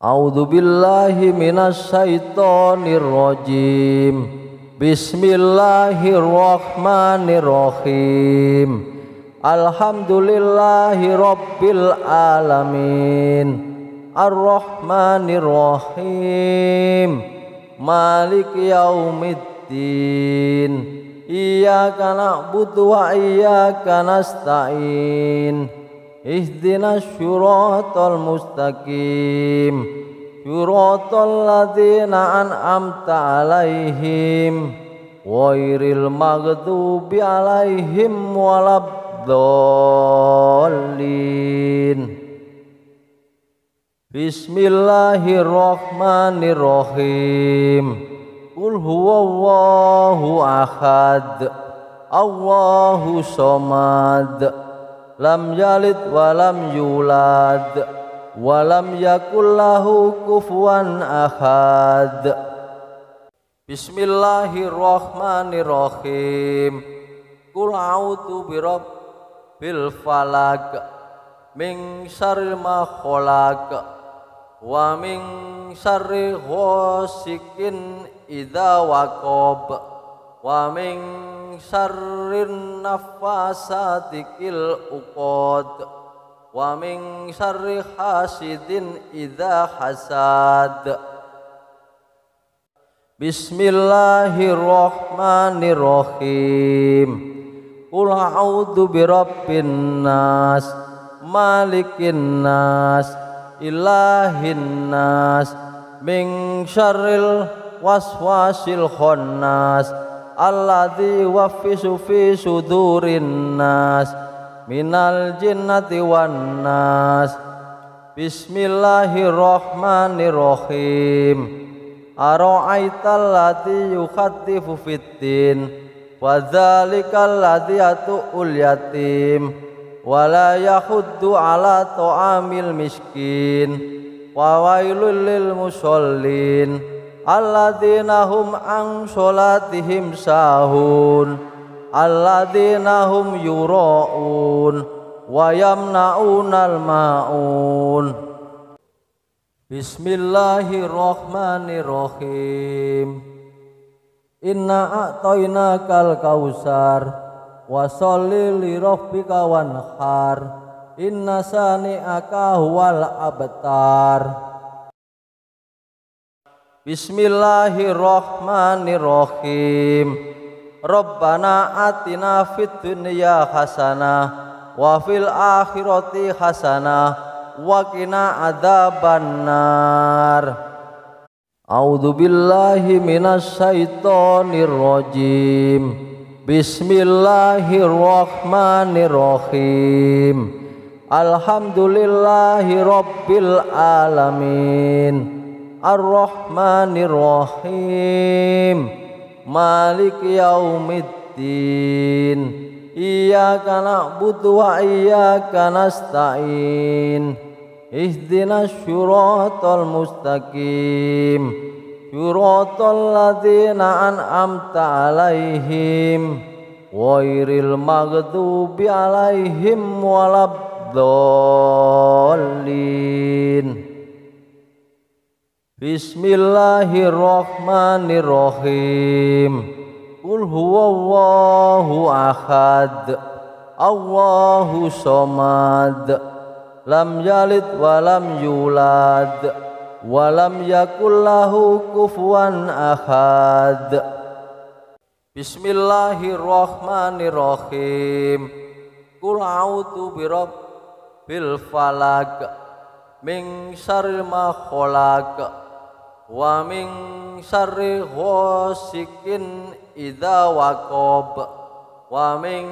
A'udzu billahi minasy syaithanir rajim. Bismillahirrahmanirrahim. Alhamdulillahi rabbil alamin. Ar-Rahmanir Rahim. Maliki yaumiddin. Iyyaka na'budu wa iyyaka nasta'in. Ihdinas syiratal mustaqim. Syiratal ladzina an'amta 'alaihim ghairil maghdubi 'alaihim waladdallin. Bismillahirrahmanirrahim. Qul huwallahu ahad. Allahu somad. Lam yalid wa lam yulad wa lam yakul lahu kufuwan ahad. Bismillahirrahmanirrahim. Qul a'udzu birabbil falaq min syarri ma khalaq wa min syarri ghasikin idza waqab wa min syarrin naffasati fil uqad wa min syarri hasidin idza hasad. Bismillahirrahmanirrahim. Qul a'udzu birabbin nas malikin nas ilahin nas min syarril waswasil khannas alladzi yuwaswisu fi sudurin nas minal jinnati wan nas. Bismillahirrahmanirrahim. Ara'aital ladzi yukhaddifu fiddin wa dzalikal ladzi yatu'ul yatim wa la yahuddu ala ta'amil miskin wa wailul lil musallin alladzina hum an sholatihim sahun alladzina hum yura'un wa yamna'unal ma'un. Bismillahirrahmanirrahim. Inna a'tainakal kausar wa sholli li rabbika wanhar inna sani'aka huwal abtar. Bismillahirrahmanirrahim. Rabbana atina fid dunya hasanah wa fil akhirati hasanah wa qina adzabannar. A'udzu billahi minasy syaithanir rajim. Bismillahirrahmanirrahim. Alhamdulillahi rabbil alamin. Ar-Rahmanir Rahim. Maliki yaumiddin. Iyyaka na'budu wa iyyaka nasta'in. Ihdinas syiratal mustaqim. Syiratal ladzina an'amta 'alaihim ghairil maghdubi 'alaihim waladdallin. Bismillahirrahmanirrahim. Qul huwallahu ahad. Allahu somad. Lam yalid wa lam yulad wa lam yakul lahu kufuwan ahad. Bismillahirrahmanirrahim. Qul a'udzu birabbil falaq min syarri ma khalaq wa min syarri ghasikin idza waqab wa min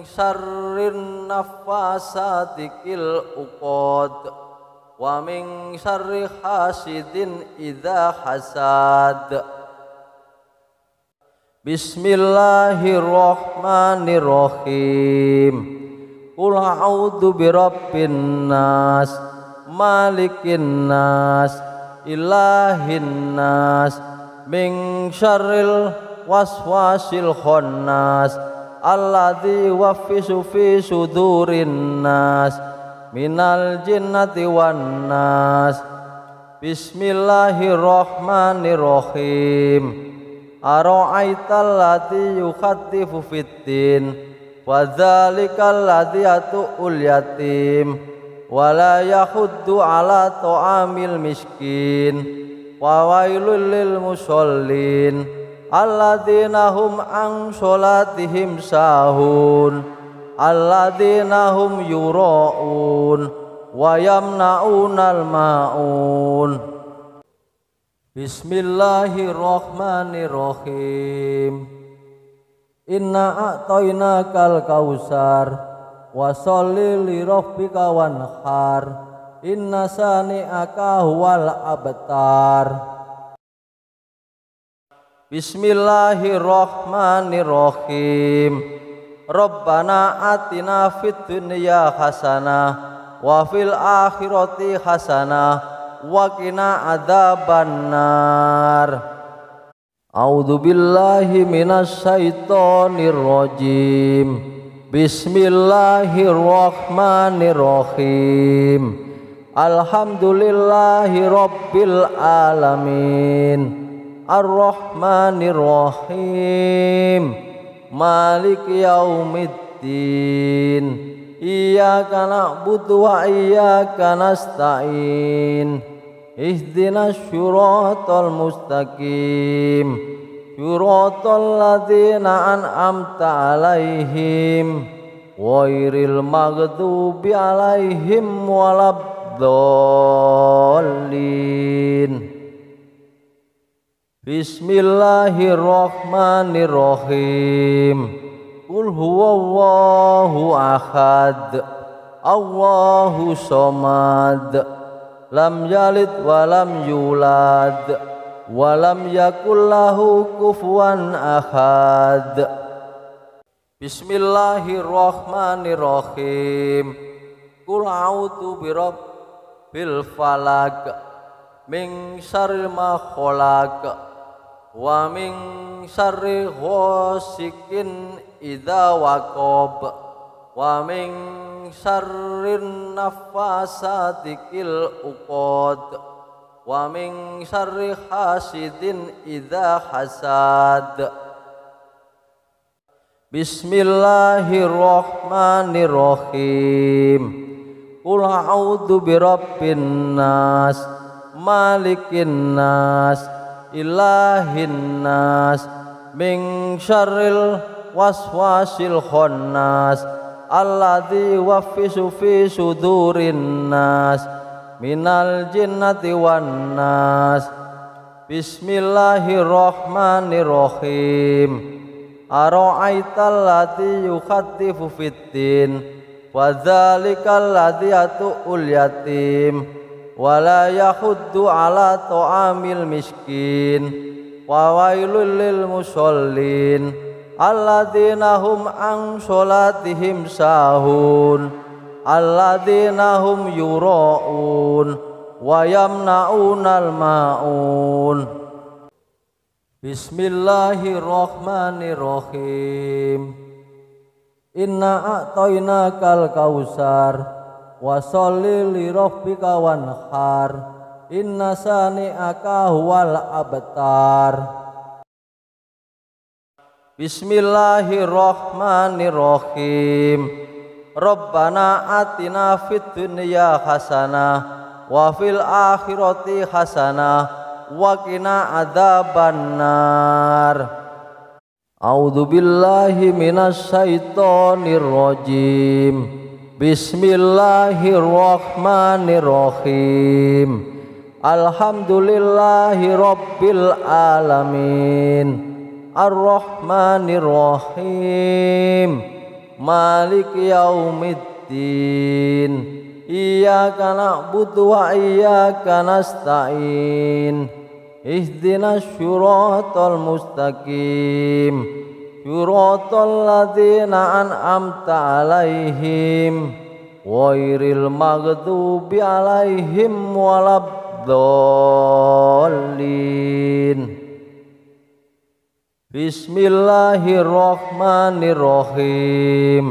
syarrin naffasati fil uqad wa min syarri hasidin idza hasad. Bismillahirrahmanirrahim. Qul a'udzu birabbin nas malikin nas ilahin nas min syarril waswasil khannas alladzi yuwaswisu fi sudurin nas minal jinnati wan nas. Bismillahirrahmanirrahim. Ara'aital ladzi yukhattifu fiddin wa dzalikal ladzi yatu'ul yatim wa la yahuddu ala ta'amil miskin wa wailul lil musallin alladzina hum an sholatihim sahun alladzina hum yura'un wa yamna'unal ma'un. Bismillahirrahmanirrahim. Inna a'tainakal kausar wa sholli li rabbika wanhar inna sani'aka huwal abtar. Bismillahirrahmanirrahim. Rabbana atina fid dunya hasanah wa fil akhirati hasanah wa qina adzabannar. A'udzu billahi minasy syaithanir rajim. Bismillahirrahmanirrahim. Alhamdulillahi rabbil alamin. Ar-Rahmanir Rahim. Maliki yaumiddin. Iyyaka na'budu wa iyyaka nasta'in. Ihdinas syiratal mustaqim. Syiratal ladzina an'amta 'alaihim ghairil maghdubi 'alaihim waladdallin. Bismillahirrahmanirrahim. Qul huwallahu ahad. Allahu somad. Lam yalid wa lam yulad wa lam yakul lahu kufuwan ahad. Bismillahirrahmanirrahim. Qul a'udzu birabbil falaq min syarri ma khalaq wa min syarri ghasikin idza waqab wa min syarrin nafasati fil uqad wa min syarri hasidin idza hasad. Bismillahirrahmanirrahim. Qul a'udzu birabbin nas malikin nas ilahin nas min syarril waswasil khannas alladzi yuwaffisu fi sudurin nas minal jinnati wan nas. Bismillahirrahmanirrahim. Ara'aital ladzi yukhattifu fiddin wa dzalikal ladzi yatu'ul yatim wa la yahuddu ala ta'amil miskin wa wailul lil musallin alladzina hum an sholatihim sahun alladzina hum yura'un wa yamna'unal ma'un. Bismillahirrahmanirrahim. Inna a'tainakal kausar wa sholli li rabbika wanhar inna sani'aka huwal abtar. Bismillahirrahmanirrahim. Rabbana atina fid dunya hasanah wa fil akhirati hasanah wa qina adzabannar. A'udzu billahi minasy syaithanir rajim. Bismillahirrahmanirrahim. Alhamdulillahi rabbil alamin. Ar-Rahmanir Rahim. Maliki yaumiddin. Iyyaka na'budu wa iyyaka nasta'in. Ihdinas syiratal mustaqim. Syiratal ladzina an'amta 'alaihim ghairil maghdubi 'alaihim waladdallin. Bismillahirrahmanirrahim.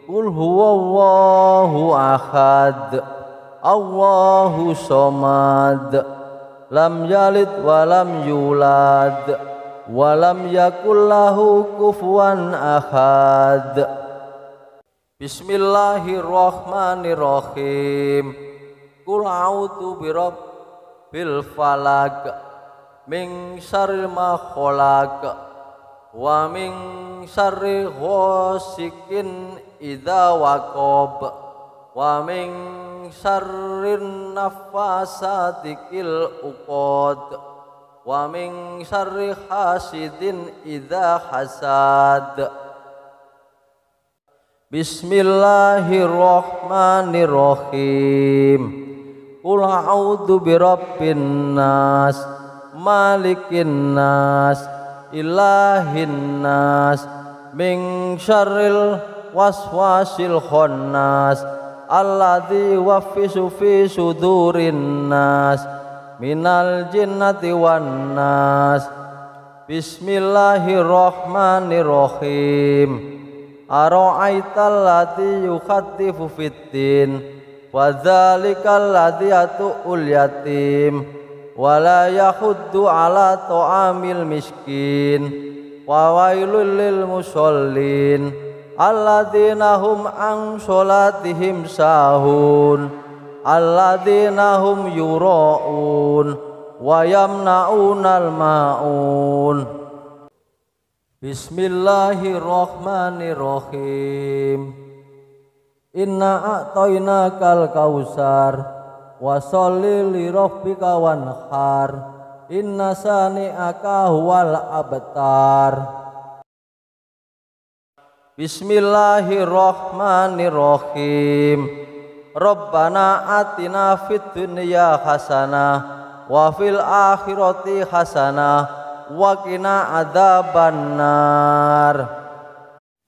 Qul huwallahu ahad. Allahu somad. lam yalid wa lam yulad wa lam yakul lahu kufuwan ahad. Bismillahirrahmanirrahim. Qul a'udzu birabbil falaq min syarri ma khalaq wa min syarri ghasikin idza waqab wa min syarrin naffasati fil uqad wa min syarri hasidin idza hasad. Bismillahirrahmanirrahim. Qul a'udzu birabbin nas malikin nas ilahin nas min syarril waswasil khannas alladzi yuwaswisu fi sudurin nas minal jinnati wan nas. Bismillahirrahmanirrahim. Ara'aital ladzi yukhaddifu fiddin wa dzalikal ladzi yatu'ul yatim wa la yahuddu ala ta'amil miskin wa wailul lil musallin alladzina hum an sholatihim sahun alladzina hum yura'un wa yamna'unal ma'un. Bismillahirrahmanirrahim. Inna a'tainakal kausar wa sholli li rabbika wanhar inna sani'aka huwal abtar. Bismillahirrahmanirrahim. Rabbana atina fid dunya hasanah wa fil akhirati hasanah wa qina adzabannar.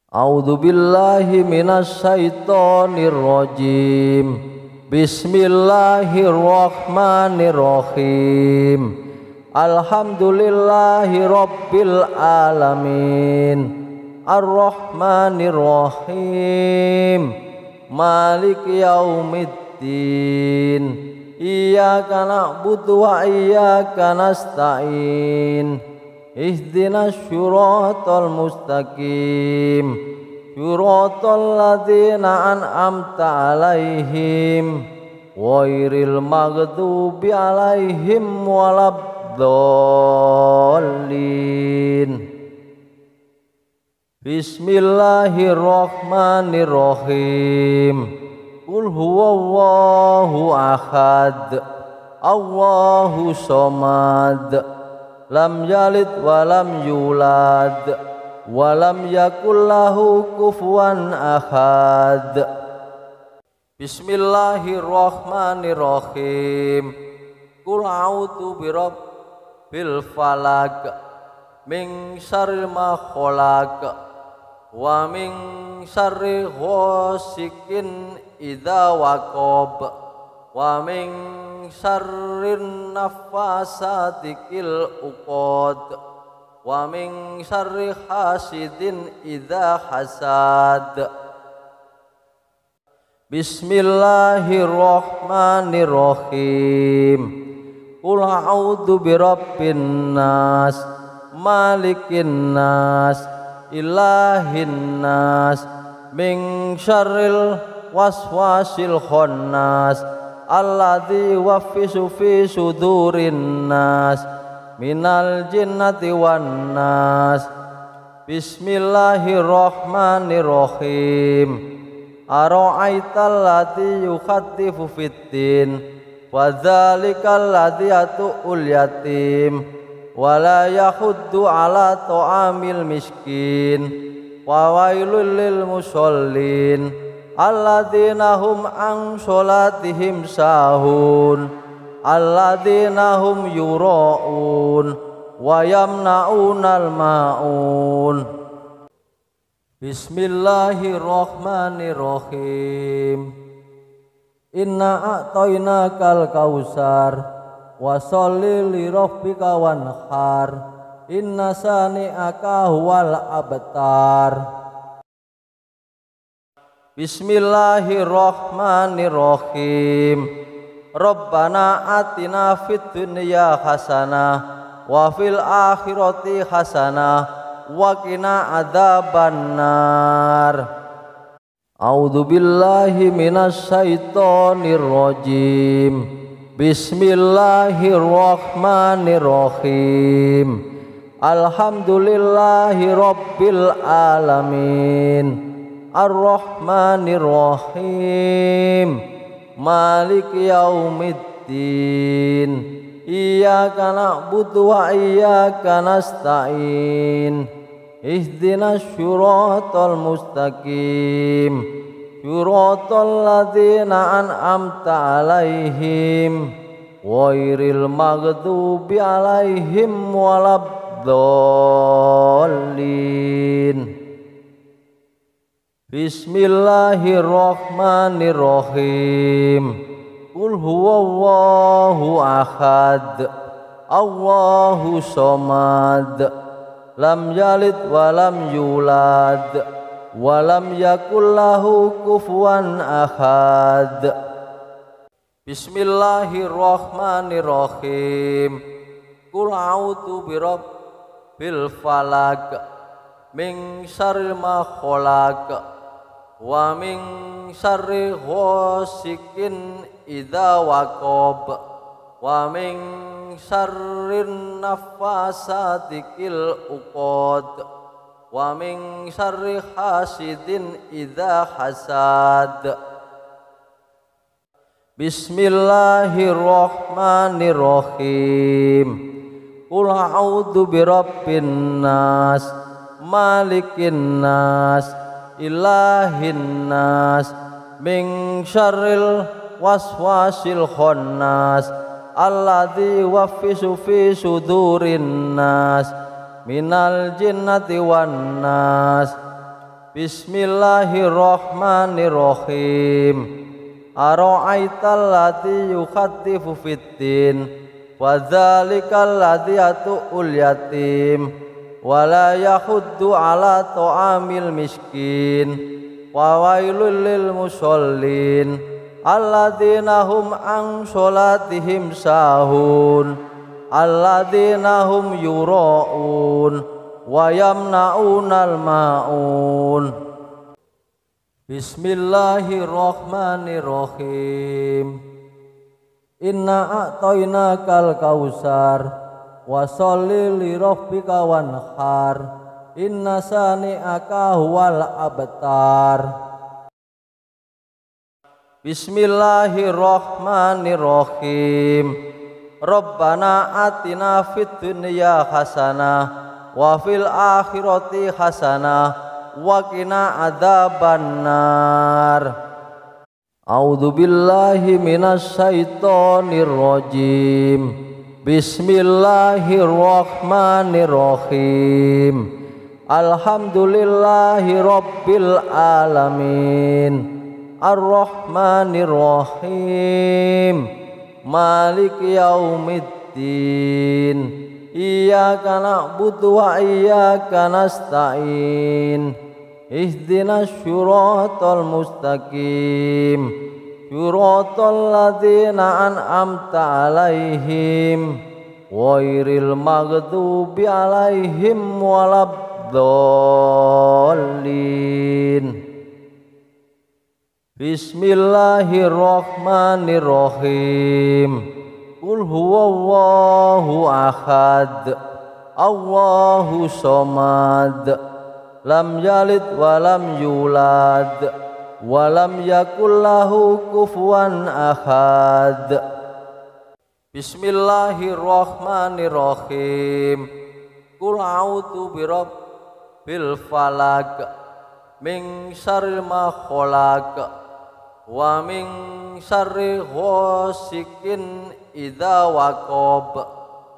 A'udzu billahi minasy syaithanir rajim. Bismillahirrahmanirrahim. Alhamdulillahi rabbil alamin. Ar-Rahmanir Rahim. Maliki yaumiddin. Iyyaka na'budu wa iyyaka nasta'in. Ihdinas syiratal mustaqim. Syiratal ladzina an'amta 'alaihim ghairil maghdubi 'alaihim waladdallin. Bismillahirrahmanirrahim. Qul huwallahu ahad Allahu somad lam yalid wa lam yulad wa lam yakul lahu kufuwan ahad. Bismillahirrahmanirrahim. Qul a'udzu birabbil falaq min syarri ma khalaq wa min syarri ghasikin idza waqab wa min syarrin naffasati fil uqad wa min syarri hasidin idza hasad. Bismillahirrahmanirrahim. Qul a'udzu birabbin nas malikin nas ilahin nas min syarril waswasil khannas alladzi yuwaswisu fi sudurin nas minal jinnati wan nas. Bismillahirrahmanirrahim. Ara'aital ladzi yukhaddifu fiddin wa dzalikal ladzi yatu'ul yatim wa la yahuddu ala ta'amil miskin wa wailul lil musallin alladzina hum an sholatihim sahun alladzina hum yura'un wa yamna'unal ma'un. Bismillahirrahmanirrahim. Inna a'tainakal kausar wa sholli li rabbika wanhar inna sani'aka huwal abtar. Bismillahirrahmanirrahim. Rabbana atina fid dunya hasanah wa fil akhirati hasanah wa qina adzabannar. A'udzu billahi minasy syaithanir rajim. Bismillahirrahmanirrahim. Alhamdulillahi rabbil alamin. Ar-Rahmanir-Rahim. Maliki yaumiddin. Iyyaka na'budu wa iyyaka nasta'in. Ihdinas syiratal mustaqim. Syiratal ladzina an'amta 'alaihim ghairil maghdubi 'alaihim waladdallin. Bismillahirrahmanirrahim. Qul huwallahu ahad. Allahu somad. Lam yalid wa lam yulad wa lam yakul lahu kufuwan ahad. Bismillahirrahmanirrahim. Qul a'udzu birabbil falaq min syarri ma khalaq wa min syarri ghasikin idza waqab wa min syarrin nafasati fil uqad wa min syarri hasidin idza hasad. Bismillahirrahmanirrahim. Qul a'udzu birabbin nas malikin nas ilahin nas min syarril waswasil khannas alladzi yuwaswisu fi sudurin nas minal jinnati wan nas. Bismillahirrahmanirrahim. Ara'aital ladzi yukhatifu fiddin wa dzalikal ladzi yatu'ul yatim wa la yahuddu ala ta'amil miskin wa wailul lil musallin alladzina hum an sholatihim sahun alladzina hum yura'un wa yamna'unal ma'un. Bismillahirrahmanirrahim. Inna a'tainakal kausar wa sholli li rabbika wanhar inna sani'aka huwal abtar. Bismillahirrahmanirrahim. Rabbana atina fid dunya hasanah wa fil akhirati hasanah wa qina adzabannar. A'udzu billahi minasy syaithanir rajim. Bismillahirrahmanirrahim. Alhamdulillahi rabbil alamin. Ar-Rahmanir-Rahim. Maliki yaumiddin. Iyyaka na'budu wa iyyaka nasta'in. Ihdinas syiratal mustaqim. Syiratal ladzina an'amta 'alaihim ghairil maghdubi 'alaihim waladdallin. Bismillahirrahmanirrahim. Qul huwallahu ahad. Allahu somad. Lam yalid wa lam yulad wa lam yakul lahu kufuwan ahad. Bismillahirrahmanirrahim. Qul a'udzu birabbil falaq min syarri ma khalaq wa min syarri ghasikin idza waqab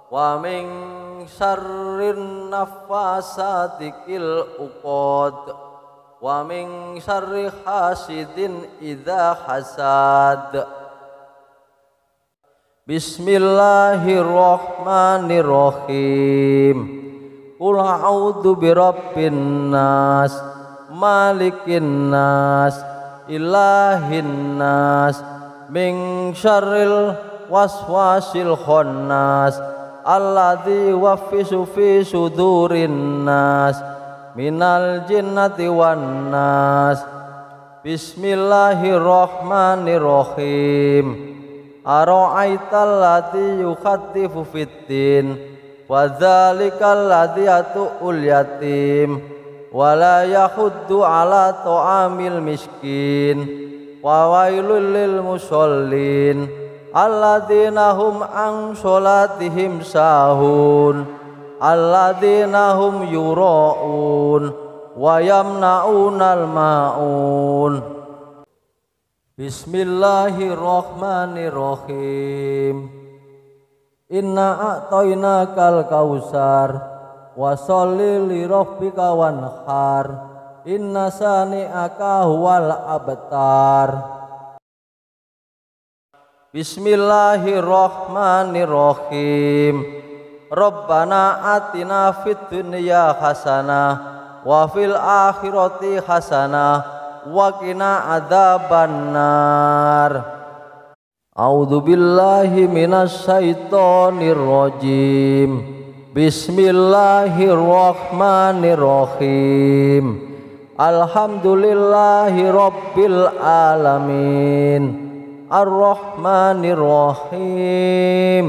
wa min syarrin nafasati fil uqad wa min syarri hasidin idza hasad. Bismillahirrahmanirrahim. Qul a'udzu birabbin nas malikin nas ilahin nas min syarril waswasil khannas alladzi yuwaswisu fi sudurin nas minal jinnati wan nas. Bismillahirrahmanirrahim. Ara'aital ladzi yukhattifu fiddin wa dzalikal ladzi yatu'ul yatim wa la yahuddu ala ta'amil miskin wa wailul lil musallin alladzina hum an sholatihim sahun alladzina hum yura'un wa yamna'unal ma'un. Bismillahirrahmanirrahim. Inna a'tainakal kausar wa sholli li rabbika wanhar inna sani'aka huwal abtar. Bismillahirrahmanirrahim. Rabbana atina fid dunya hasanah wa fil akhirati hasanah wa qina adzabannar. A'udzu billahi minasy syaithanir rajim. Bismillahirrahmanirrahim. Alhamdulillahi rabbil alamin. Ar-Rahmanir-Rahim.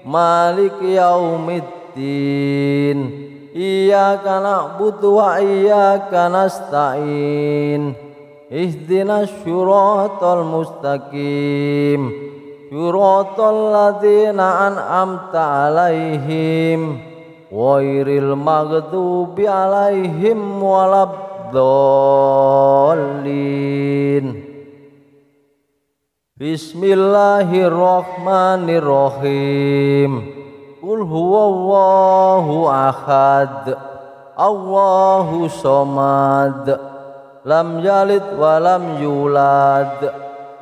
Maliki yaumiddin. Iyyaka na'budu wa iyyaka nasta'in. Ihdinas syiratal mustaqim. Syiratal ladzina an'amta 'alaihim ghairil maghdubi 'alaihim waladdallin. Bismillahirrahmanirrahim. Qul huwallahu ahad. Allahu somad. Lam yalid wa lam yulad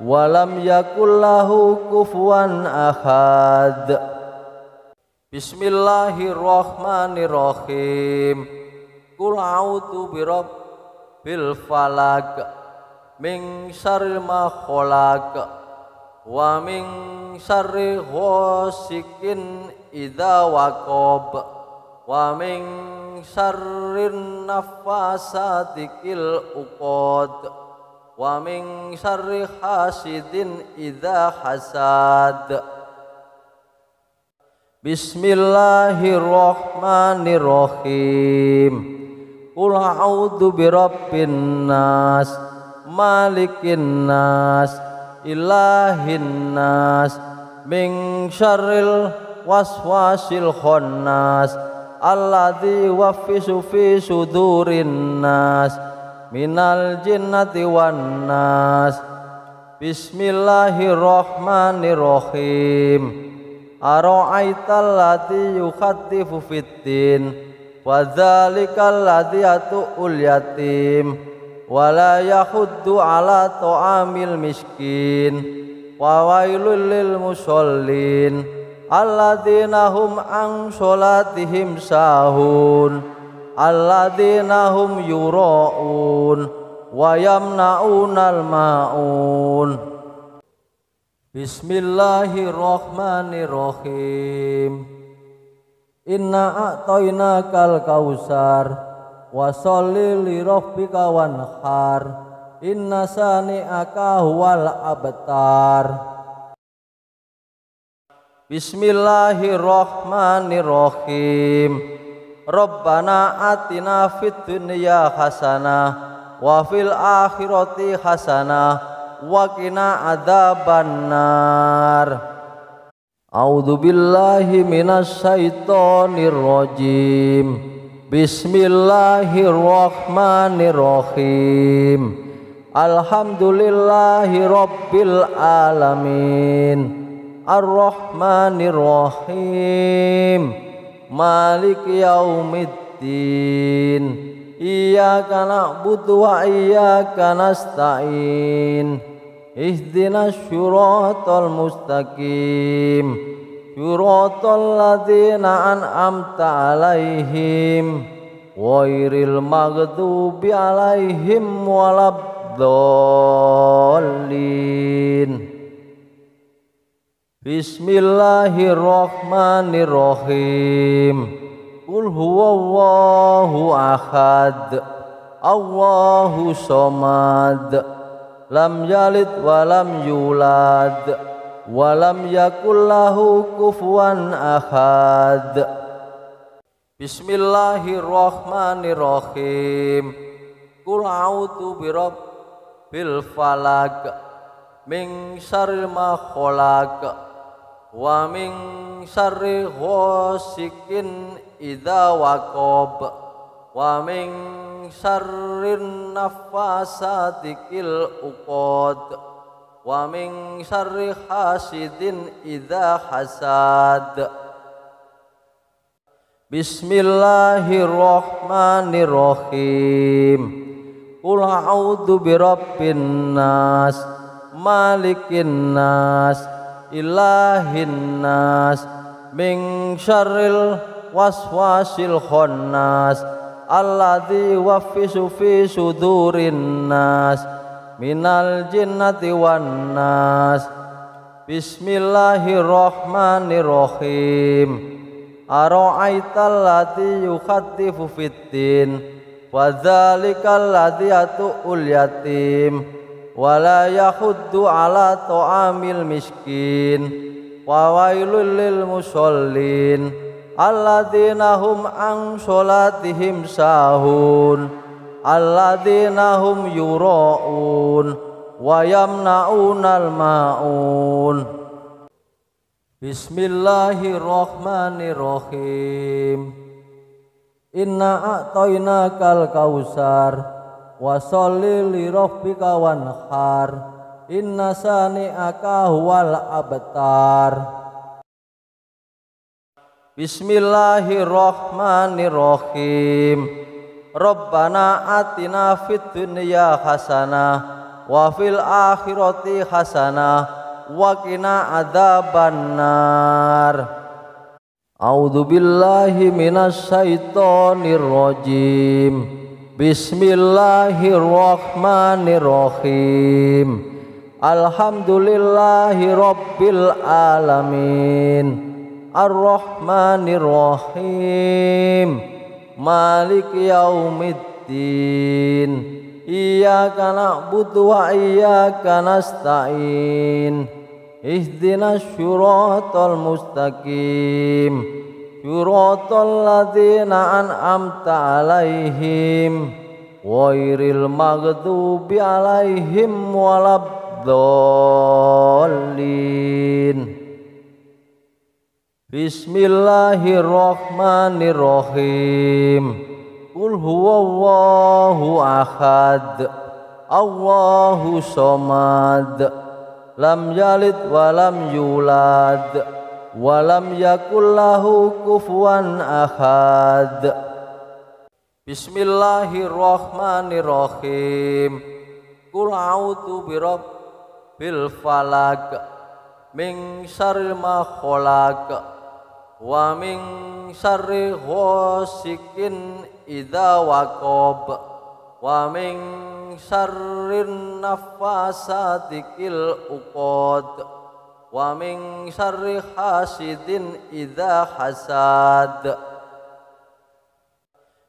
wa lam yakul lahu kufuwan ahad. Bismillahirrahmanirrahim. Qul a'udzu birabbil falaq min syarri ma khalaq wa min syarri ghasikin idza waqab wa min syarrin naffasati fil uqad wa min syarri hasidin idza hasad. Bismillahirrahmanirrahim. Qul a'udzu birabbin nas malikin nas ilahin nas min syarril waswasil khannas alladzi yuwaswisu fi sudurin nas minal jinnati wan nas. Bismillahirrahmanirrahim. Ara'aital ladzi yukhattifu fiddin wa dzalikal ladzi yatu'ul yatim wa la yahuddu ala ta'amil miskin wa wailul lil musallin alladzina hum an sholatihim sahun alladzina hum yura'un wa yamna'unal ma'un. Bismillahirrahmanirrahim. Inna a'tainakal kausar wa sholli li rabbika wanhar inna sani'aka huwal abtar. Bismillahirrahmanirrahim. Rabbana atina fid dunya hasanah wa fil akhirati hasanah wa qina adzabannar. A'udzu billahi minasy syaithanir rajim. Bismillahirrahmanirrahim. Alhamdulillahi rabbil alamin. Ar-Rahmanir-Rahim. Maliki yaumiddin. Iyyaka na'budu wa iyyaka nasta'in. Ihdinas syiratal mustaqim. Syiratal ladzina an'amta 'alaihim ghairil maghdubi 'alaihim waladdallin. Bismillahirrahmanirrahim. Qul huwallahu ahad, Allahu somad, lam yalid walam yulad, walam yakul lahu kufuwan ahad. Bismillahirrahmanirrahim. Qul a'udzu birabbil falaq, min syarri ma khalaq, wa min syarri ghasikin idza waqab, wa min syarrin nafasati fil uqad, wa min syarri hasidin idza hasad. Bismillahirrahmanirrahim. Qul a'udzu birabbin nas, malikin nas, ilahin nas, min syarril waswasil khannas, alladzi yuwaswisu fi sudurin nas, minal jinnati wan nas. Bismillahirrahmanirrahim. Ara'aital ladzi yukhatifu fiddin, wa dzalikal ladzi yatu'ul yatim, wa la yahuddu ala ta'amil miskin, wa wailul lil musallin alladzina hum an sholatihim sahun, alladzina hum yura'un wa yamna'unal ma'un. Bismillahirrahmanirrahim. Inna a'tainakal kausar, wa sholli li rabbika wanhar, inna sani'aka huwal abtar. Bismillahirrahmanirrahim. Rabbana atina fid dunya hasanah wa fil akhirati hasanah wa qina adzabannar. A'udzu billahi minasy syaithanir rajim. Bismillahirrahmanirrahim. Alhamdulillahi rabbil alamin, arrahmanirrahim, maliki yaumiddin, iyyaka na'budu wa iyyaka nasta'in, ihdinas syiratal mustaqim, syiratal ladzina an'amta 'alaihim ghairil maghdubi 'alaihim waladdallin. Bismillahirrahmanirrahim. Qul huwallahu ahad, Allahu somad, lam yalid walam yulad, walam yakul lahu kufuwan ahad. Bismillahirrahmanirrahim. Qul a'udzu birabbil falaq, min syarri ma khalaq, wa min syarri ghasikin idza waqab, wa min syarrin nafasati fil uqad, wa min syarri hasidin idza hasad.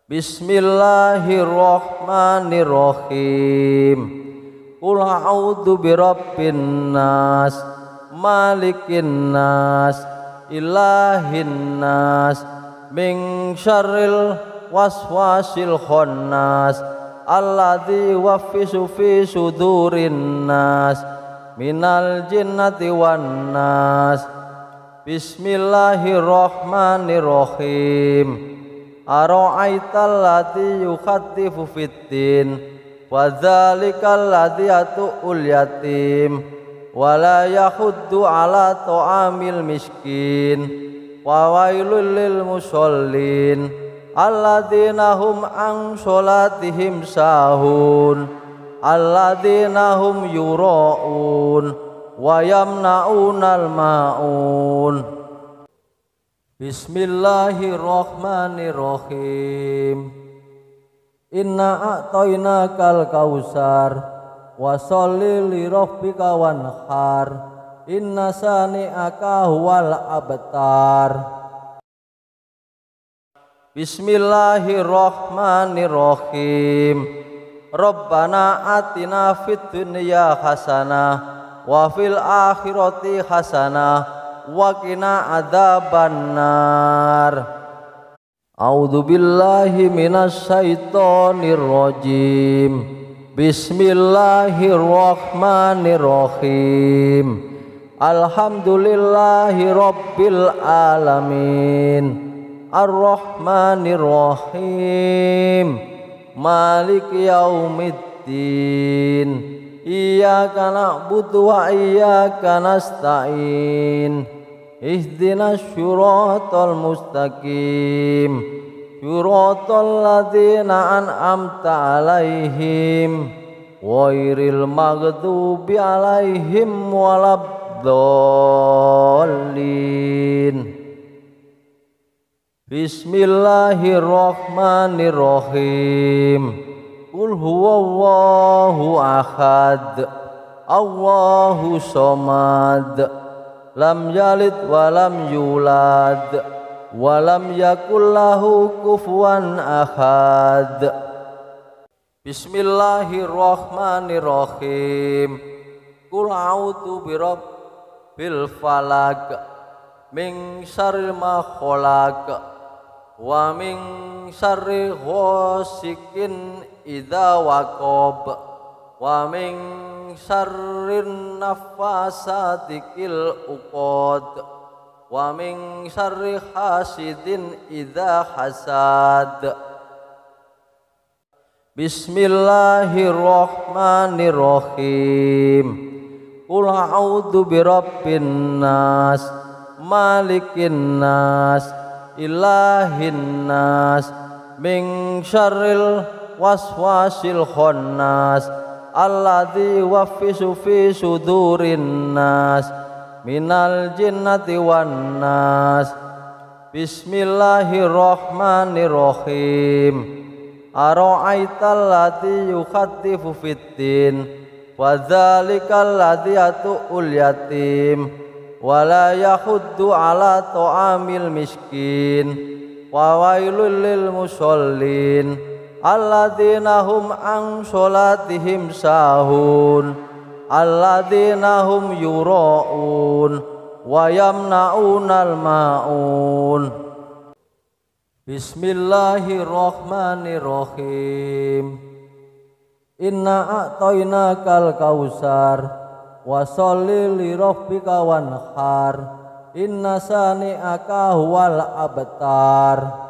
Bismillahirrahmanirrahim. Qul a'udzu birabbin nas, malikin nas, ilahin nas, min syarril waswasil khannas, alladzi yuwaswisu fi sudurin nas, minal jinnati wan nas. Bismillahirrahmanirrahim. Ara'aital ladzi yukhatifu fiddin, wa dzalikal ladzi yatu'ul yatim, wa la yahuddu ala ta'amil miskin, wa wailul lil musallin alladzina hum an sholatihim sahun, alladzina hum yura'un wa yamna'unal ma'un. Bismillahirrahmanirrahim. Inna a'tainakal kausar, wa sholli li rabbika wanhar, inna sani'aka huwal abtar. Bismillahirrahmanirrahim. Rabbana atina fid dunya hasanah wa fil akhirati hasanah wa qina adzabannar. A'udzu billahi minasy syaithanir rajim. Bismillahirrahmanirrahim. Alhamdulillahi rabbil alamin. Ar-Rahmanir-Rahim. Maliki yaumiddin. Iyyaka na'budu wa iyyaka nasta'in. Ihdinas syiratal mustaqim. Syiratal ladzina an'amta 'alaihim ghairil maghdubi 'alaihim waladdallin. Bismillahirrahmanirrahim. Qul huwallahu ahad. Allahu somad. Lam yalid wa lam yulad wa lam yakul lahu kufuwan ahad. Bismillahirrahmanirrahim. Qul a'udzu birabbil falaq min syarri ma khalaq wa min syarri ghasikin idza waqab wa min syarrin nafasati fil uqad wa min syarri hasidin idza hasad. Bismillahirrahmanirrahim. Qul a'udzu birabbin nas malikin nas ilahin nas min syarril waswasil khannas alladzi yuwaswisu fi sudurin nas minal jinnati wan nas. Bismillahirrahmanirrahim. Ara'aital ladzi yukhaddifu fiddin wa dzalikal ladzi yatu'ul yatim wala yahuddu ala ta'amil miskin wa wailul lil musallin alladzina hum an sholatihim sahun alladzina hum yura'un wa yamna'unal ma'un. Bismillahirrahmanirrahim. Inna a'tainakal kausar wa sholli li rabbika wanhar inna sani'aka huwal abtar.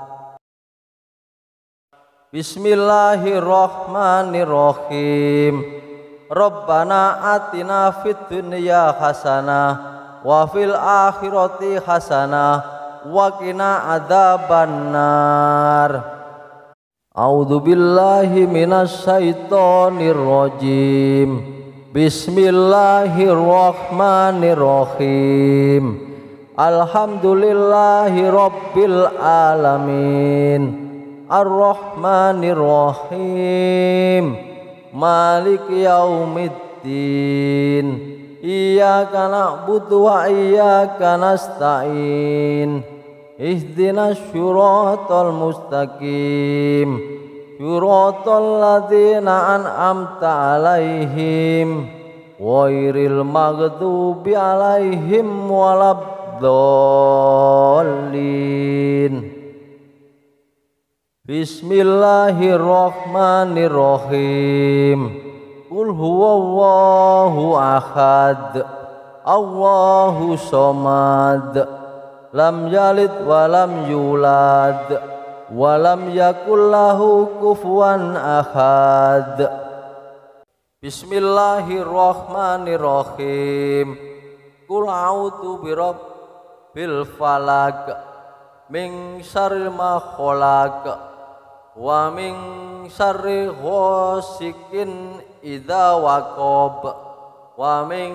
Bismillahirrahmanirrahim. Rabbana atina fid dunya hasanah wa fil akhirati hasanah wa qina adzabannar. A'udzu billahi minasy syaithanir rajim. Bismillahirrahmanirrahim. Alhamdulillahi rabbil alamin. Ar-Rahmanir-Rahim. Maliki yaumiddin. Iyyaka na'budu wa iyyaka nasta'in. Ihdinas syiratal mustaqim. Syiratal ladzina an'amta 'alaihim ghairil maghdubi 'alaihim waladdallin. Bismillahirrahmanirrahim. Qul huwallahu ahad. Allahu somad. Lam yalid wa lam yulad walam yakul lahu kufuwan ahad. Bismillahirrahmanirrahim. Qul a'udzu birabbil falaq min syarri ma khalaq wa min syarri ghasikin idza waqab wa min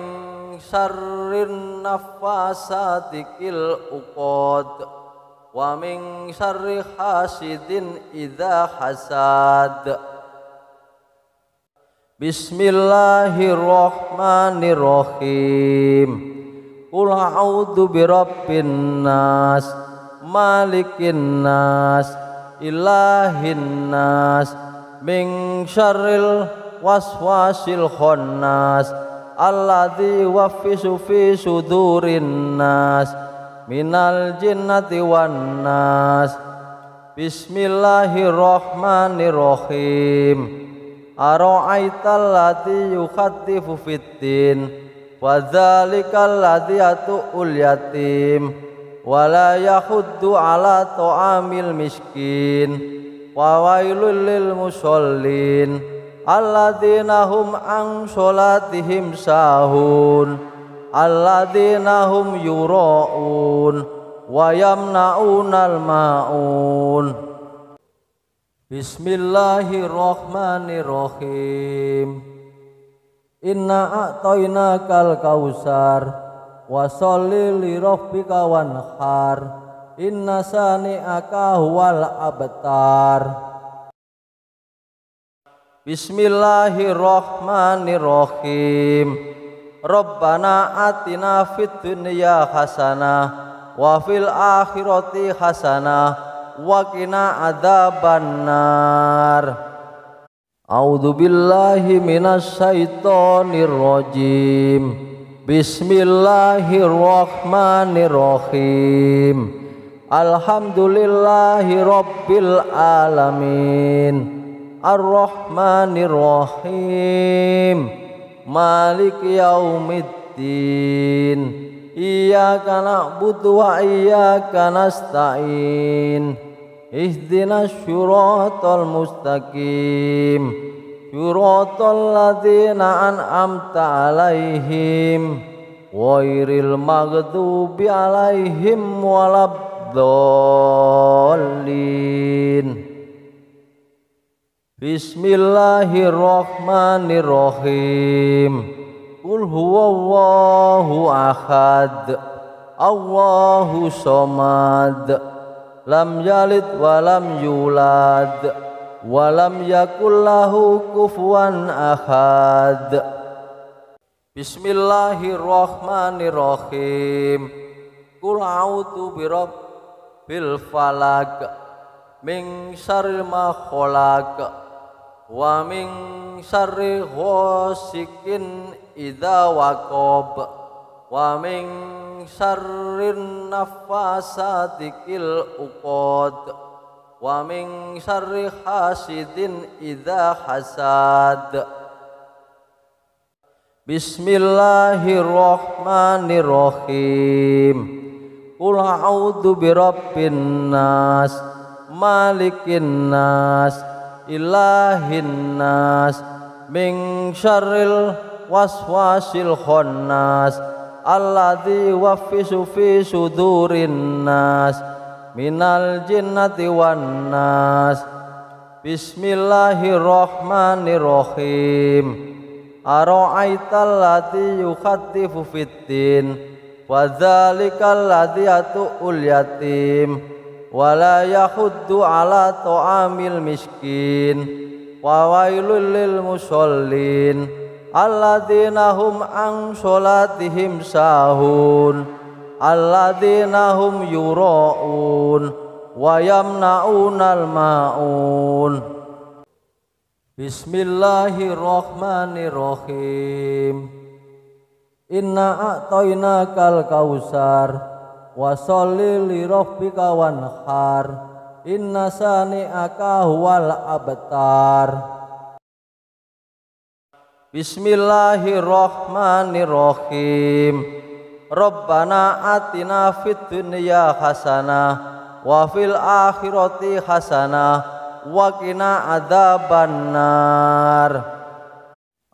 syarrin nafasati fil uqad wa min syarri hasidin idza hasad. Bismillahirrahmanirrahim. Qul a'udzu birabbin nas, malikin nas, ilahin nas, min syarril waswasil khannas, alladzi yuwaswisu fi sudurin nas, minal jinnati wan nas. Bismillahirrahmanirrahim. Ara'aital ladzi yukhaddifu fiddin, wa dzalikal ladzi yatu'ul yatim, wa la yahuddu ala ta'amil miskin, wa wailul lil musallin, alladzina hum an sholatihim sahun, alladzina hum yura'un wa yamna'unal ma'un. Bismillahirrahmanirrahim. Inna a'tainakal kausar, wa sholli li rabbika wanhar, inna sani'aka huwal abtar. Bismillahirrahmanirrahim. Rabbana atina fid dunya hasanah wa fil akhirati hasanah wa qina adzabannar. A'udzu billahi minasy syaithanir rajim. Bismillahirrahmanirrahim. Alhamdulillahi rabbil alamin. Ar-Rahmanir-Rahim. Maliki yaumiddin. Iyyaka na'budu wa iyyaka nasta'in. Ihdinas syiratal mustaqim. Syiratal ladzina an'amta 'alaihim ghairil maghdubi 'alaihim waladdallin. Bismillahirrahmanirrahim. Qul huwallahu ahad, Allahu somad, lam yalid wa lam yulad, wa lam yakul lahu kufuwan ahad. Bismillahirrahmanirrahim. Qul a'udzu birabbil falaq, min syarri ma khalaq, wa min syarri ghasikin idza waqab, wa min syarrin naffasati fil uqad, wa min syarri hasidin idza hasad. Bismillahirrahmanirrahim. Qul a'udzu birabbin nas, malikin nas, ilahin nas, min syarril waswasil khannas, alladzi yuwaswisu fi sudurin nas, minal jinnati wan nas. Bismillahirrahmanirrahim. Ara'aital ladzi yukhaddifu fiddin, wa dzalikal ladzi yatu'ul yatim, wa la yahuddu ala ta'amil miskin, wa wailul lil musallin, alladzina hum an sholatihim sahun, alladzina hum yura'un wa yamna'unal ma'un. Bismillahirrahmanirrahim. Inna a'tainakal kausar, wa sholli li rabbika wanhar, inna sani'aka huwal abtar. Bismillahirrahmanirrahim. Rabbana atina fid dunya hasanah wa fil akhirati hasanah wa qina adzabannar.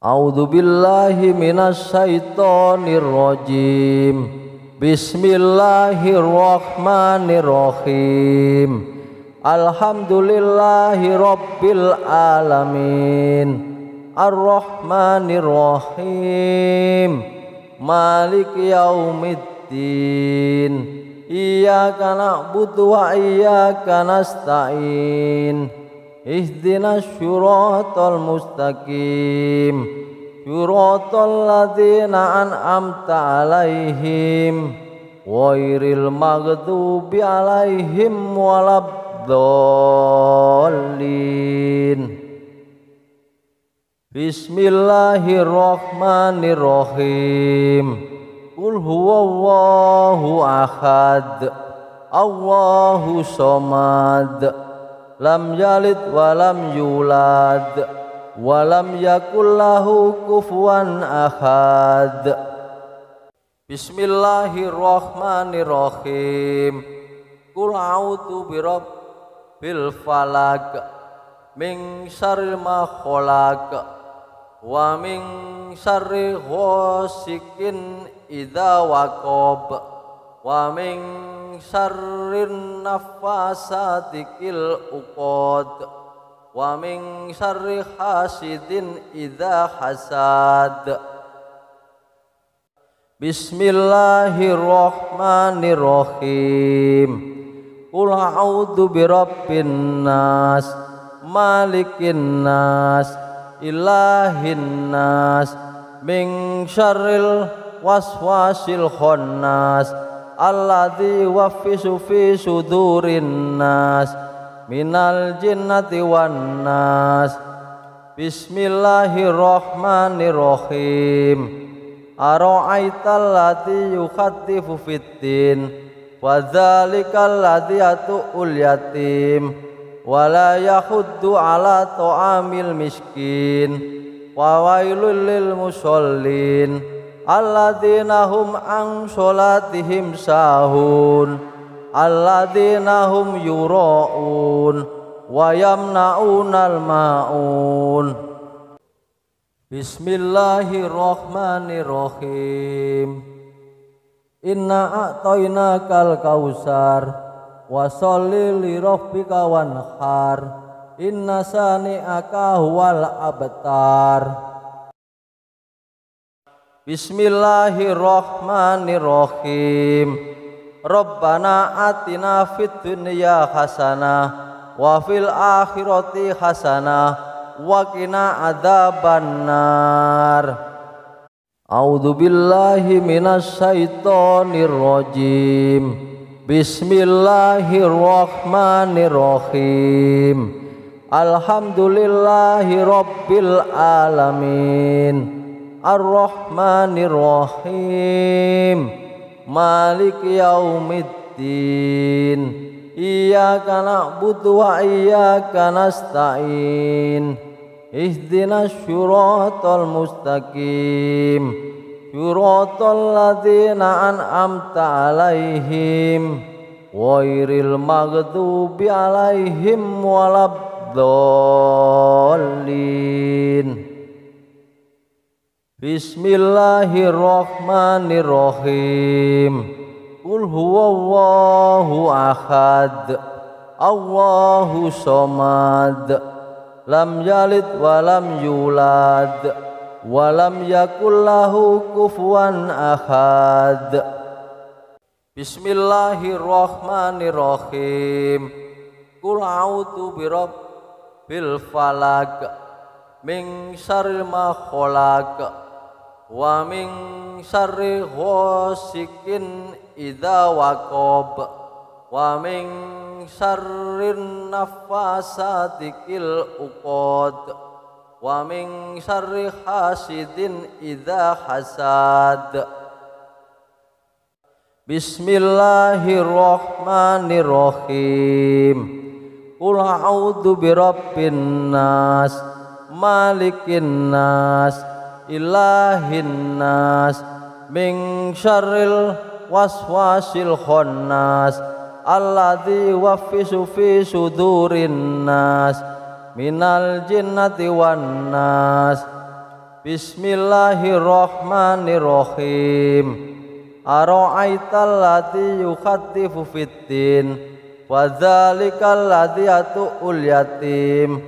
A'udzu billahi minasy syaithanir rajim. Bismillahirrahmanirrahim. Alhamdulillahi rabbil alamin. Ar-Rahmanir-Rahim. Maliki yaumiddin. Iyyaka na'budu wa iyyaka nasta'in. Ihdinas syiratal mustaqim. siratal ladzina an'amta alaihim ghairil maghdubi alaihim waladdallin. Bismillahirrahmanirrahim. Qul huwallahu ahad, Allahu somad, lam yalid walam yulad, walam yakul lahu kufuwan ahad. Bismillahirrahmanirrahim. Qul a'udzu birabbil falaq, min syarri ma khalaq, wa min syarri ghasikin idza waqab, wa min syarrin nafasati fil uqad, wa min syarri hasidin idza hasad. Bismillahirrahmanirrahim. Qul a'udzu birabbin nas, malikin nas, ilahin nas, min syarril waswasil khannas, alladzi yuwaswisu fi sudurin nas, minal jinnati wan nas. Bismillahirrahmanirrahim. Ara'aital ladzi yukhattifu fiddin, wa dzalikal ladzi yatu'ul yatim, wa la yahuddu ala ta'amil miskin, wa wailul lil musallin alladzina hum an sholatihim sahun, alladzina hum yura'un wa yamna'unal ma'un. Bismillahirrahmanirrahim. Inna a'tainakal kausar, wa sholli li rabbika wanhar, inna sani'aka huwal abtar. Bismillahirrahmanirrahim. Rabbana atina fid dunya hasanah wa fil akhirati hasanah wa qina adzabannar. A'udzu billahi minasy syaithanir rajim. Bismillahirrahmanirrahim. Alhamdulillahi rabbil alamin, arrahmanirrahim, maliki yaumiddin, iyyaka na'budu wa iyyaka nasta'in, ihdinas syiratal mustaqim, syiratal ladzina an'amta alaihim ghairil maghdubi alaihim waladdallin. Bismillahirrahmanirrahim. Qul huwallahu ahad, Allahu somad, lam yalid walam yulad, walam yakul lahu kufuwan ahad. Bismillahirrahmanirrahim. Qul a'udzu birabbil falaq, min syarri ma khalaq, wa min syarri ghasikin idza waqab, wa min syarrin nafasati fil uqad, wa min syarri hasidin idza hasad. Bismillahirrahmanirrahim. Qul a'udzu birabbin nas, malikin nas, ilahin nas, min syarril waswasil khannas, alladzi yuwaswisu fi sudurin nas, minal jinnati wan nas. Bismillahirrahmanirrahim. Ara'aital ladzi yukhattifu fiddin, wa dzalikal ladzi yatu'ul yatim,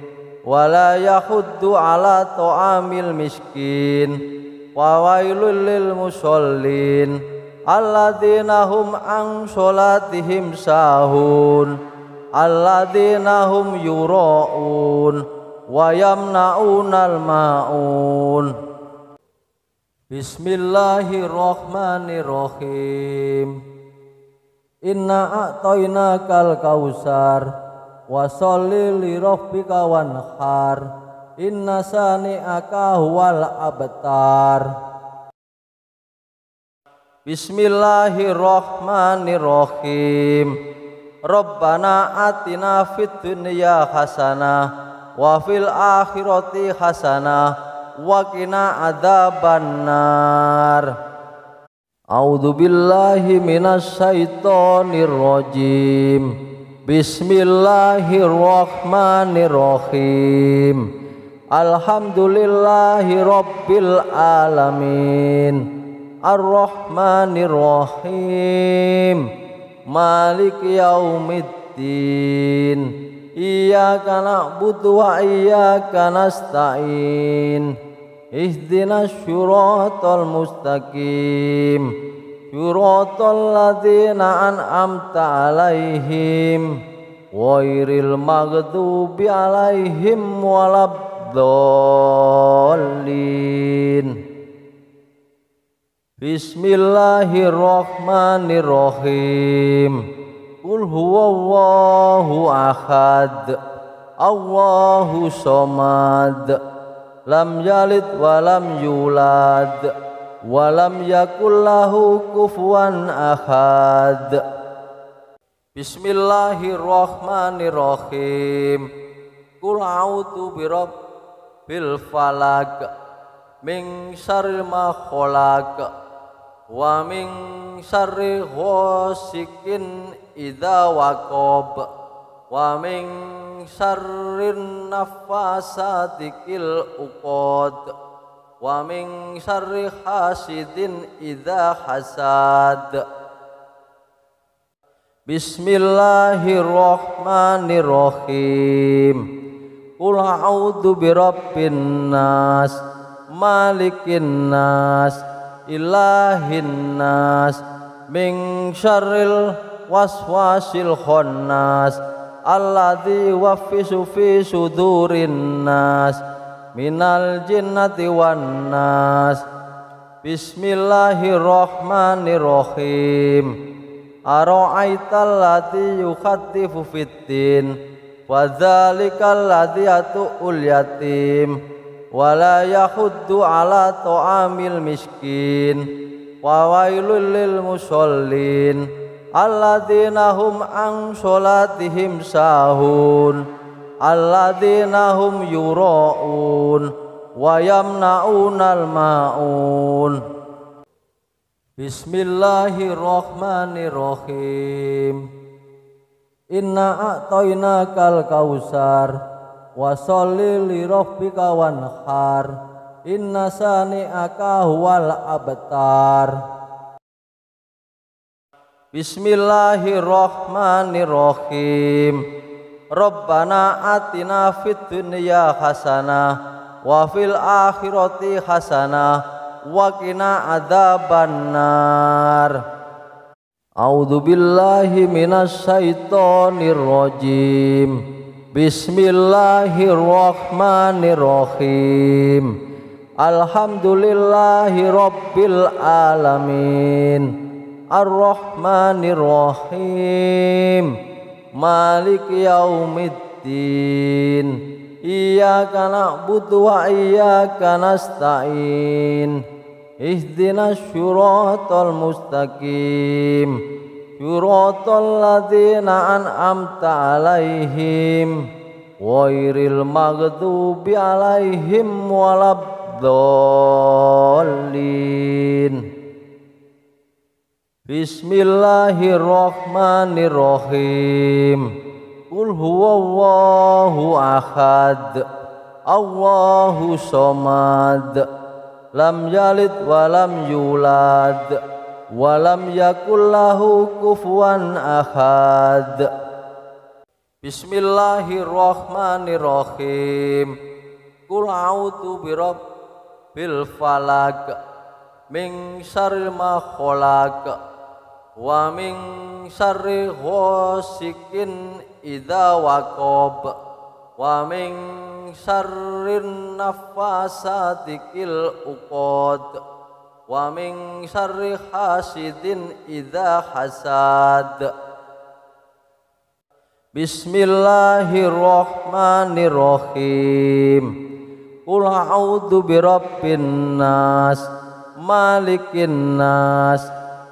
wa la yahuddu ala ta'amil miskin, wa wailul lil musallin alladzina hum an sholatihim sahun, alladzina hum yura'un wa yamna'unal ma'un. Bismillahirrahmanirrahim. Inna a'tainakal kausar wa sholli li rabbika wanhar inna sani'aka huwal abtar. Bismillahirrahmanirrahim. Rabbana atina fid dunya hasanah wa fil akhirati hasanah wa qina adzabannar. A'udzu billahi minasy syaithanir rajim. Bismillahirrahmanirrahim. Alhamdulillahi rabbil alamin. Ar-Rahmanir-Rahim. Maliki yaumiddin. Iyyaka na'budu wa iyyaka nasta'in. Ihdinas syiratal mustaqim. Syiratal ladzina an'amta 'alaihim ghairil maghdubi 'alaihim waladdallin. Bismillahirrahmanirrahim. Qul huwallahu ahad. Allahu somad. Lam yalid wa lam yulad wa lam yakul lahu kufuwan ahad. Bismillahirrahmanirrahim. Qul a'udzu birabbil falaq min syarri ma khalaq wa min syarri ghasikin idza waqab wa min syarrin naffasati fil uqad wa min syarri hasidin idza hasad. Bismillahirrahmanirrahim. Qul a'udzu birabbin nas malikin nas ilahin nas min syarril waswasil khannas alladzi yuwaswisu fi sudurin nas minal jinnati wan nas. Bismillahirrahmanirrahim. Ara'aital ladzi yukhaddifu fiddin wa dzalikal ladzi yatu'ul yatim wala yahuddu ala ta'amil miskin wa wailul lil musallin alladzina hum an sholatihim sahun alladzina hum yura'un wa yamna'unal ma'un. Bismillahirrahmanirrahim. Inna a'tainakal kausar wa sholli li rabbika wanhar inna sani'aka huwal abtar. Bismillahirrahmanirrahim. Rabbana atina fid dunya hasanah wa fil akhirati hasanah wa qina adzabannar. A'udzu billahi minasy syaithanir rajim. Bismillahirrahmanirrahim. Alhamdulillahi rabbil alamin. Ar-Rahmanir-Rahim. Maliki yaumiddin. Iyyaka na'budu wa iyyaka nasta'in. Ihdinas syiratal mustaqim. Syiratal ladzina an'amta 'alaihim ghairil maghdubi 'alaihim waladdallin. Bismillahirrahmanirrahim. Qul huwallahu ahad. Allahu somad. Lam yalid wa lam yulad wa lam yakul lahu kufuwan ahad. Bismillahirrahmanirrahim. Qul a'udzu birabbil falaq min syarri ma khalaq wa min syarri ghasikin idza waqab wa min syarrin naffasati fil uqad wa min syarri hasidin idza hasad. Bismillahirrahmanirrahim. Qul a'udzu birabbin nas, malikin nas,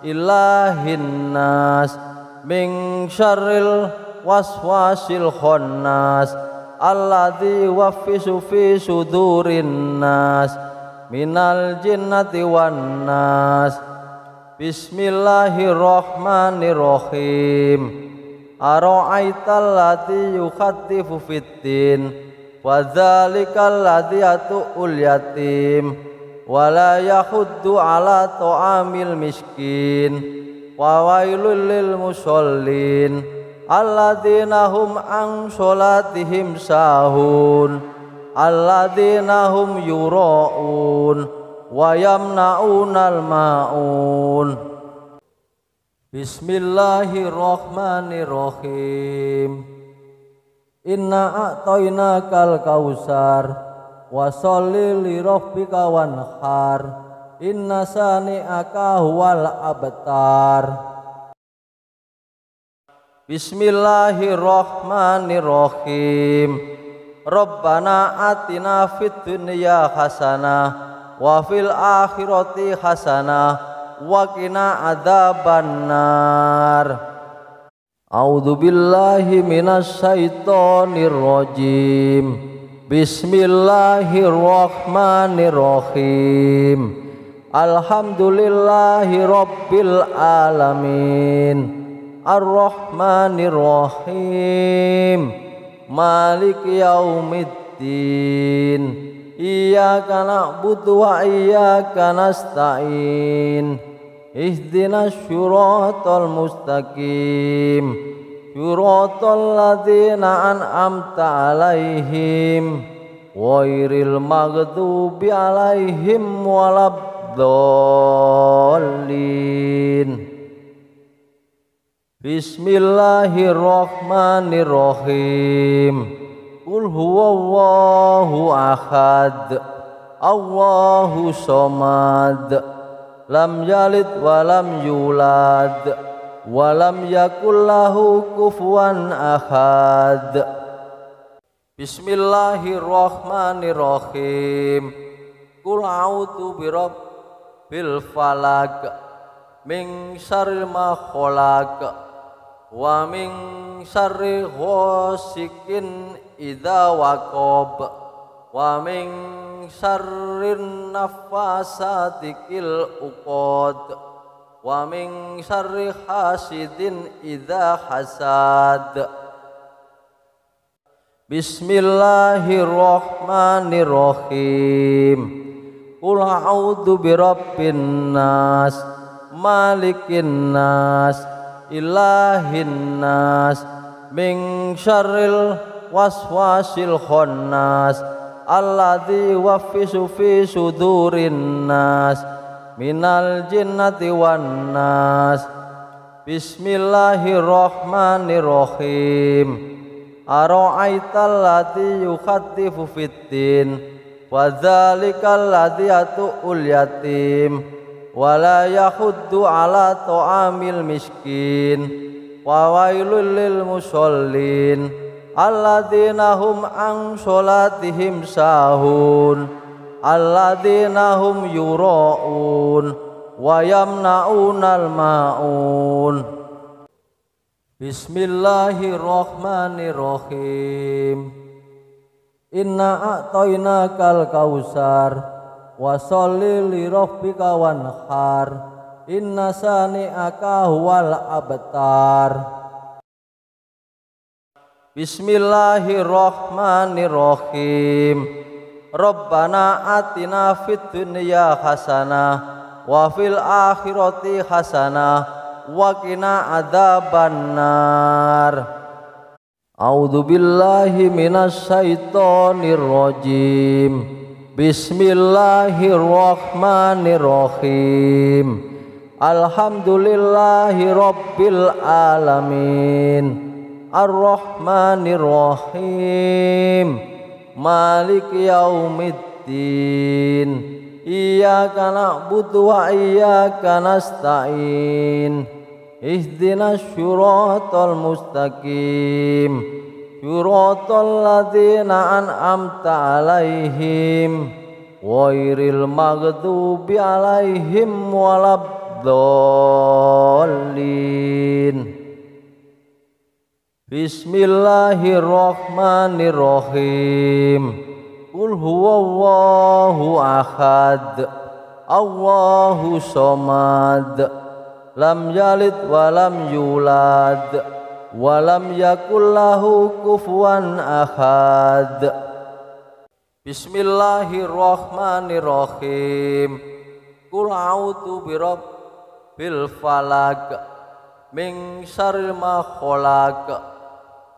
ilahin nas, min syarril waswasil khannas, alladzi yuwaswisu fi sudurin nas, minal jinnati wan nas. Bismillahirrahmanirrahim. Ara'aital ladzi yukhatifu fiddin, wa dzalikal ladzi yatu'ul yatim, wa la yahuddu ala ta'amil miskin, wa wailul lil musallin alladzina hum an sholatihim sahun, alladzina hum yura'un wa yamna'unal ma'un. Bismillahirrahmanirrahim. Inna a'tainakal kausar, wa sholli li rabbika wanhar, inna sani'aka huwal abtar. Bismillahirrahmanirrahim. Rabbana atina fid dunya hasanah wa fil akhirati hasanah wa qina adzabannar. A'udzu billahi minasy syaithanir rajim. Bismillahirrahmanirrahim. Alhamdulillahi rabbil alamin. Ar-Rahmanir Rahim. Maliki yaumiddin. Iyyaka na'budu wa iyyaka nasta'in. Ihdinas syiratal mustaqim, syiratal ladzina an'amta 'alaihim ghairil maghdubi 'alaihim waladdallin. Bismillahirrahmanirrahim. Qul huwallahu ahad, Allahu somad, lam yalid wa lam yulad wa lam yakul lahu kufuwan ahad. Bismillahirrahmanirrahim. Qul a'udzu birabbil falaq, min syarri ma khalaq, wa min syarri ghasikin idza waqab, wa min syarrin nafasati fil uqad, wa min syarri hasidin idza hasad. Bismillahirrahmanirrahim. Qul a'udzu birabbin nas, malikin nas, ilahin nas, min syarril waswasil khannas, alladzi yuwaswisu fi sudurin nas, minal jinnati wan nas. Bismillahirrahmanirrahim. Ara'aital ladzi yukhatifu fiddin, wa dzalikal ladzi yatu'ul yatim, wa la yahuddu ala ta'amil miskin, wa wailul lil musallin alladzina hum an sholatihim sahun, alladzina hum yura'un wa yamna'unal ma'un. Bismillahirrahmanirrahim. Inna a'tainakal kausar, wa sholli li rabbika wanhar, inna sani'aka huwal abtar. Bismillahirrahmanirrahim. Rabbana atina fid dunya hasanah wa fil akhirati hasanah wa qina adzabannar. A'udzu billahi minasy syaithanir rajim. Bismillahirrahmanirrahim. Alhamdulillahi rabbil alamin. Ar-Rahmanir Rahim. Maliki yaumiddin. Iyyaka na'budu wa iyyaka nasta'in. Ihdinas syiratal mustaqim. Syiratal ladzina an'amta 'alaihim ghairil maghdubi 'alaihim waladdallin. Bismillahirrahmanirrahim. Qul huwallahu ahad, Allahu somad, lam yalid wa lam yulad, wa lam yakul lahu kufuwan ahad. Bismillahirrahmanirrahim. Qul a'udzu birabbil falaq, min syarri ma khalaq,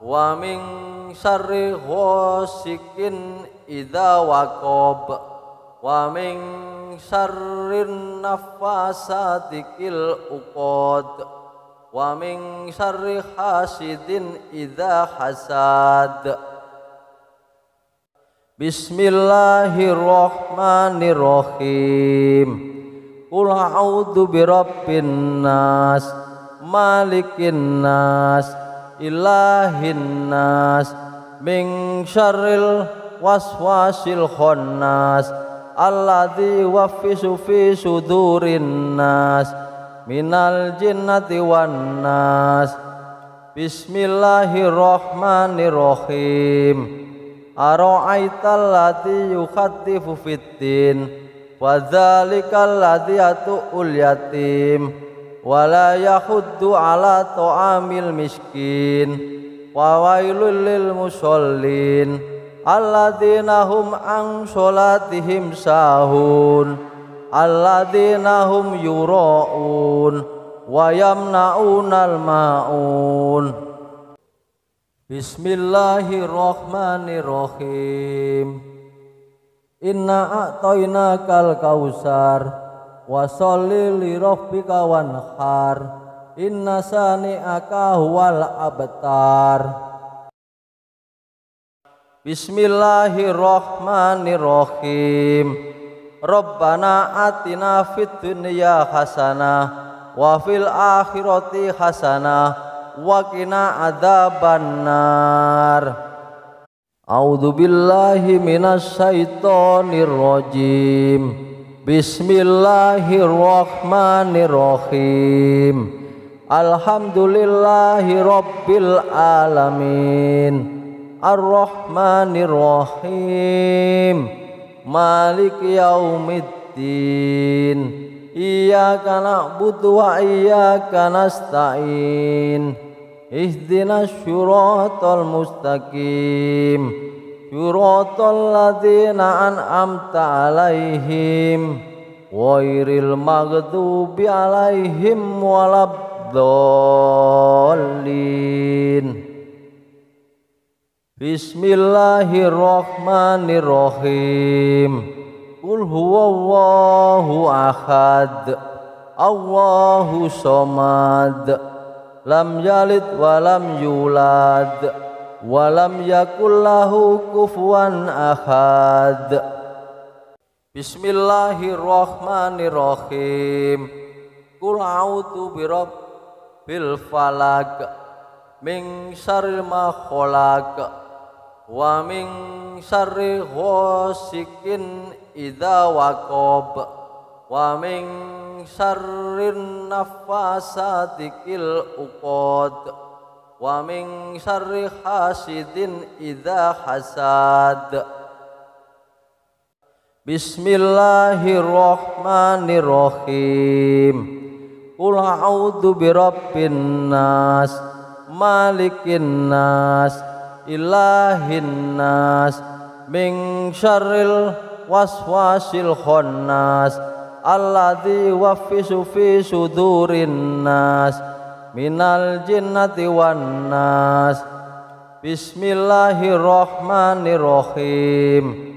wa min syarri ghasikin idza waqab, wa min syarrin naffasati fil uqad, wa min syarri hasidin idza hasad. Bismillahirrahmanirrahim. Qul a'udzu birabbin nas, malikin nas, ilahin nas, min syarril waswasil khannas, alladzi yuwaswisu fi sudurin nas, minal jinnati wan nas. Bismillahirrahmanirrahim. Ara'aital ladzi yukhaddifu fiddin, wa dzalikal ladzi yatu'ul yatim, wa la yahuddu ala ta'amil miskin, wa wailul lil musallin alladzina hum an sholatihim sahun, alladzina hum yura'un wa yamna'unal ma'un. Bismillahirrahmanirrahim. Inna a'tainakal kausar, wa sholli li rabbika wanhar, inna sani'aka huwal abtar. Bismillahirrahmanirrahim. Rabbana atina fid dunya hasanah wa fil akhirati hasanah wa qina adzabannar. A'udzu billahi minasy syaithanir rajim. Bismillahirrahmanirrahim. Alhamdulillahi rabbil alamin, arrahmanirrahim, maliki yaumiddin. Iyyaka na'budu wa iyyaka nasta'in. Ihdinas syiratal mustaqim. Syiratal ladzina an'amta 'alaihim ghairil maghdubi 'alaihim waladdallin. Bismillahirrahmanirrahim. Qul huwallahu ahad, Allahu somad, lam yalid wa lam yulad, wa lam yakul lahu kufuwan ahad. Bismillahirrahmanirrahim. Qul a'udzu birabbil falaq, min syarri ma khalaq, wa min syarri ghasikin idza waqab, wa min syarrin naffasati fil uqad, wa min syarri hasidin idza hasad. Bismillahirrahmanirrahim. Qul a'udzu birabbin nas, malikin nas, ilahin nas, min syarril waswasil khannas, alladzi yuwaswisu fi sudurin nas, minal jinnati wan nas. Bismillahirrahmanirrahim.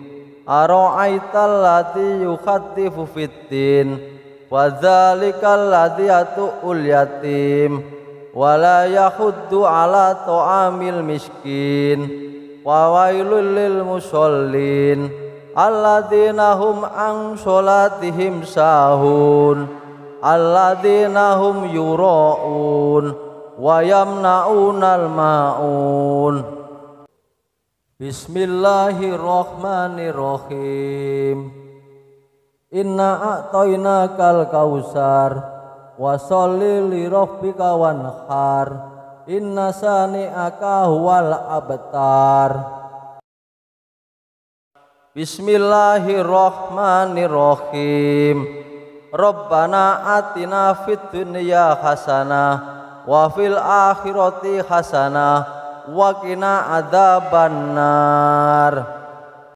Ara'aital ladzi yukhaddifu fiddin, wa dzalikal ladzi yatu'ul yatim, wa la yahuddu ala ta'amil miskin, wa wailul lil musallin alladzina hum an sholatihim sahun alladzina hum yura'un wa yamna'unal ma'un. Bismillahirrahmanirrahim. Inna a'tainakal kausar wa sholli li rabbika wanhar inna sani'aka huwal abtar. Bismillahirrahmanirrahim. Rabbana atina fid dunya hasanah wa fil akhirati hasanah wa qina adzabannar.